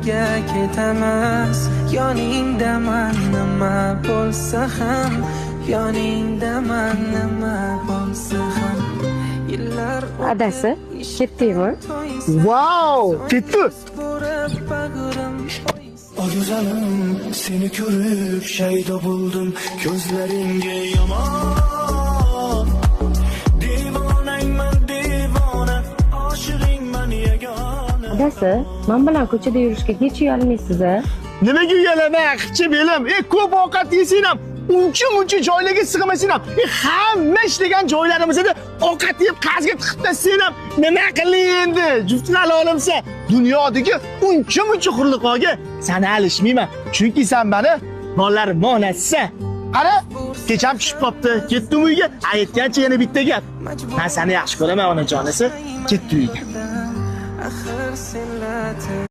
birga ketamiz. Yoningdaman nima bo'lsa ham, yoningdaman nima bo'lsa ham. Yillar Adasi, ketdingmi? Vau, ketdi. O güzelim seni görüp şeyde buldum gözlerimge yaman. Divanayman divona, aşığım ben yegane. Adasi, men bilan ko'chada yurishga hech uyalmaysiz a? Nimaga uyalaman, qichi belim? Ko'p ovqat yesang ham, uncha joylarga sig'masang ham, hamma ishlagan joylarimizda ovqat yeb qazga tiqib tasang ham nima qiling endi? Juftlik olimsa, dunyodagi uncha xurliqoga seni alishmayman. Chunki sen meni bolalarimning onasisan. Qara, kecham tushib qopti, ketdim uyga. Aytgancha yana bitta gap. Men seni yaxshi ko'raman, onajonisi. Ketdi uyga.